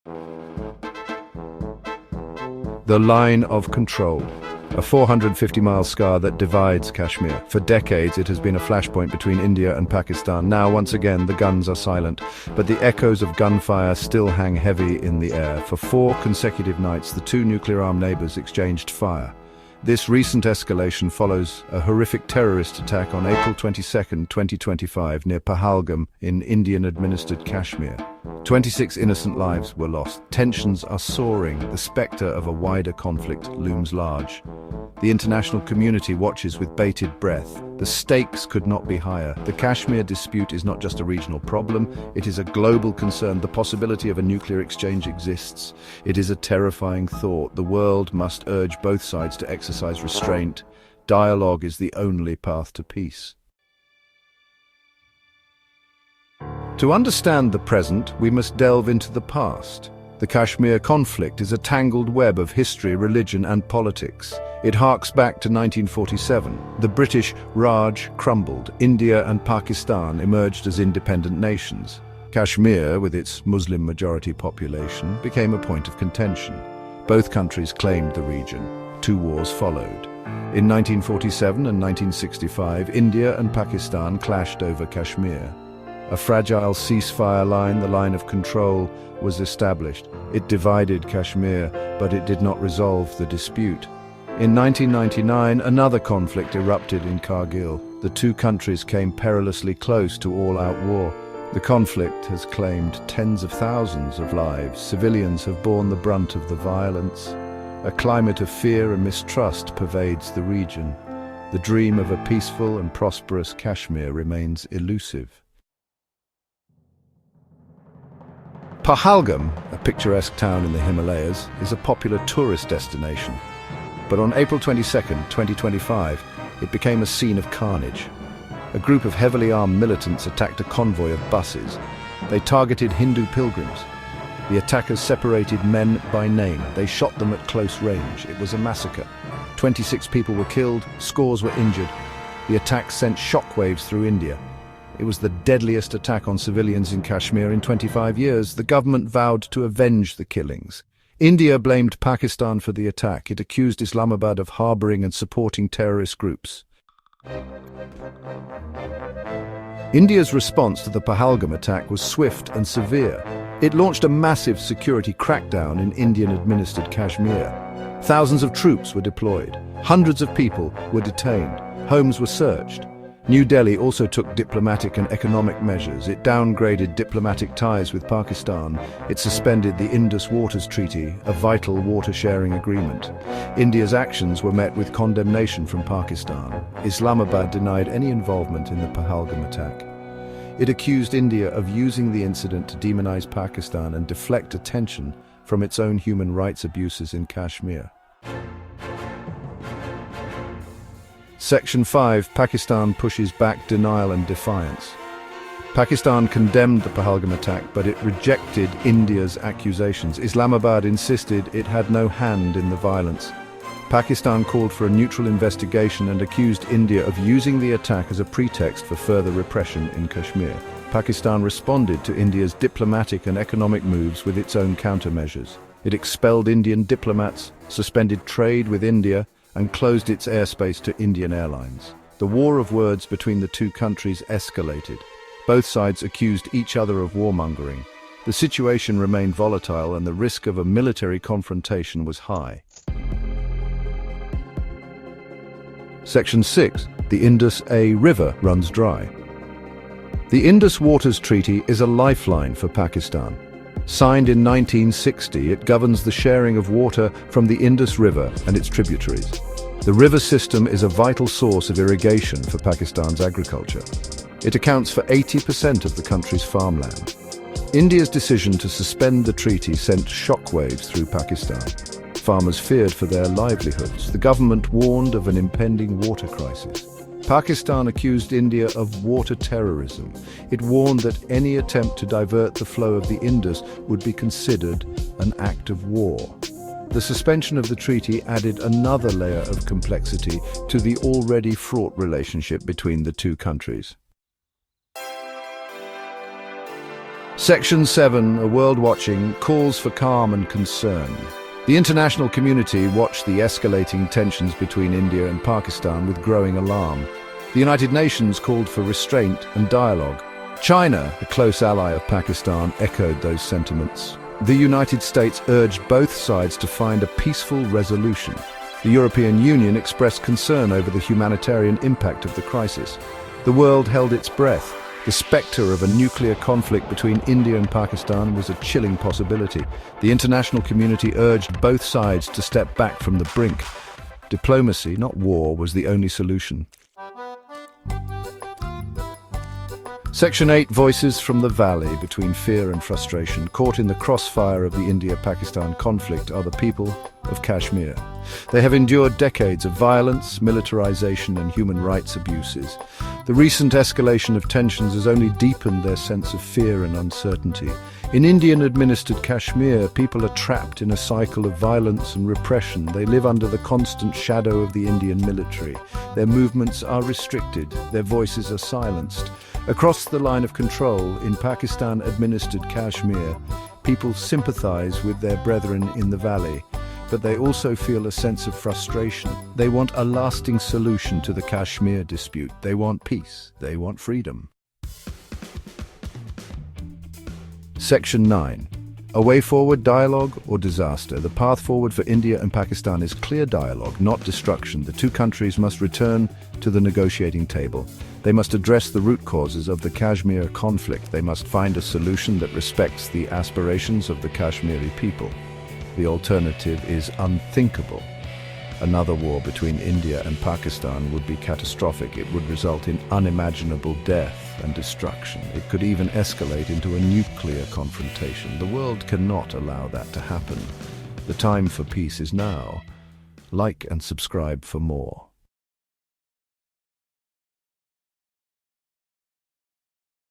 The Line of Control, a 450-mile scar that divides Kashmir. For decades, it has been a flashpoint between India and Pakistan. Now, once again, the guns are silent, but the echoes of gunfire still hang heavy in the air. For 4 consecutive nights, the 2 nuclear-armed neighbors exchanged fire. This recent escalation follows a horrific terrorist attack on April 22, 2025, near Pahalgam in Indian-administered Kashmir. 26 innocent lives were lost. Tensions are soaring. The specter of a wider conflict looms large. The international community watches with bated breath. The stakes could not be higher. The Kashmir dispute is not just a regional problem, it is a global concern. The possibility of a nuclear exchange exists. It is a terrifying thought. The world must urge both sides to exercise restraint. Dialogue is the only path to peace. To understand the present, we must delve into the past. The Kashmir conflict is a tangled web of history, religion, and politics. It harks back to 1947. The British Raj crumbled. India and Pakistan emerged as independent nations. Kashmir, with its Muslim-majority population, became a point of contention. Both countries claimed the region. 2 wars followed. In 1947 and 1965, India and Pakistan clashed over Kashmir. A fragile ceasefire line, the line of control, was established. It divided Kashmir, but it did not resolve the dispute. In 1999, another conflict erupted in Kargil. The 2 countries came perilously close to all-out war. The conflict has claimed tens of thousands of lives. Civilians have borne the brunt of the violence. A climate of fear and mistrust pervades the region. The dream of a peaceful and prosperous Kashmir remains elusive. Pahalgam, a picturesque town in the Himalayas, is a popular tourist destination. But on April 22, 2025, it became a scene of carnage. A group of heavily armed militants attacked a convoy of buses. They targeted Hindu pilgrims. The attackers separated men by name. They shot them at close range. It was a massacre. 26 people were killed, scores were injured. The attack sent shockwaves through India. It was the deadliest attack on civilians in Kashmir in 25 years. The government vowed to avenge the killings. India blamed Pakistan for the attack. It accused Islamabad of harboring and supporting terrorist groups. India's response to the Pahalgam attack was swift and severe. It launched a massive security crackdown in Indian-administered Kashmir. Thousands of troops were deployed. Hundreds of people were detained. Homes were searched. New Delhi also took diplomatic and economic measures. It downgraded diplomatic ties with Pakistan. It suspended the Indus Waters Treaty, a vital water-sharing agreement. India's actions were met with condemnation from Pakistan. Islamabad denied any involvement in the Pahalgam attack. It accused India of using the incident to demonize Pakistan and deflect attention from its own human rights abuses in Kashmir. Section 5. Pakistan pushes back denial and defiance. Pakistan condemned the Pahalgam attack, but it rejected India's accusations. Islamabad insisted it had no hand in the violence. Pakistan called for a neutral investigation and accused India of using the attack as a pretext for further repression in Kashmir. Pakistan responded to India's diplomatic and economic moves with its own countermeasures. It expelled Indian diplomats, suspended trade with India, and closed its airspace to Indian airlines. The war of words between the 2 countries escalated. Both sides accused each other of warmongering. The situation remained volatile and the risk of a military confrontation was high. Section 6. The Indus River runs dry. The Indus Waters Treaty is a lifeline for Pakistan. Signed in 1960, it governs the sharing of water from the Indus River and its tributaries. The river system is a vital source of irrigation for Pakistan's agriculture. It accounts for 80% of the country's farmland. India's decision to suspend the treaty sent shockwaves through Pakistan. Farmers feared for their livelihoods. The government warned of an impending water crisis. Pakistan accused India of water terrorism. It warned that any attempt to divert the flow of the Indus would be considered an act of war. The suspension of the treaty added another layer of complexity to the already fraught relationship between the 2 countries. Section 7, A World Watching, calls for calm and concern. The international community watched the escalating tensions between India and Pakistan with growing alarm. The United Nations called for restraint and dialogue. China, a close ally of Pakistan, echoed those sentiments. The United States urged both sides to find a peaceful resolution. The European Union expressed concern over the humanitarian impact of the crisis. The world held its breath. The spectre of a nuclear conflict between India and Pakistan was a chilling possibility. The international community urged both sides to step back from the brink. Diplomacy, not war, was the only solution. Section 8, Voices from the Valley. Between fear and frustration, caught in the crossfire of the India-Pakistan conflict are the people of Kashmir. They have endured decades of violence, militarization and human rights abuses. The recent escalation of tensions has only deepened their sense of fear and uncertainty. In Indian-administered Kashmir, people are trapped in a cycle of violence and repression. They live under the constant shadow of the Indian military. Their movements are restricted. Their voices are silenced. Across the line of control in Pakistan-administered Kashmir, people sympathize with their brethren in the valley, but they also feel a sense of frustration. They want a lasting solution to the Kashmir dispute. They want peace. They want freedom. Section 9. A way forward, dialogue or disaster? The path forward for India and Pakistan is clear dialogue, not destruction. The two countries must return to the negotiating table. They must address the root causes of the Kashmir conflict. They must find a solution that respects the aspirations of the Kashmiri people. The alternative is unthinkable. Another war between India and Pakistan would be catastrophic. It would result in unimaginable death and destruction. It could even escalate into a nuclear confrontation. The world cannot allow that to happen. The time for peace is now. Like and subscribe for more.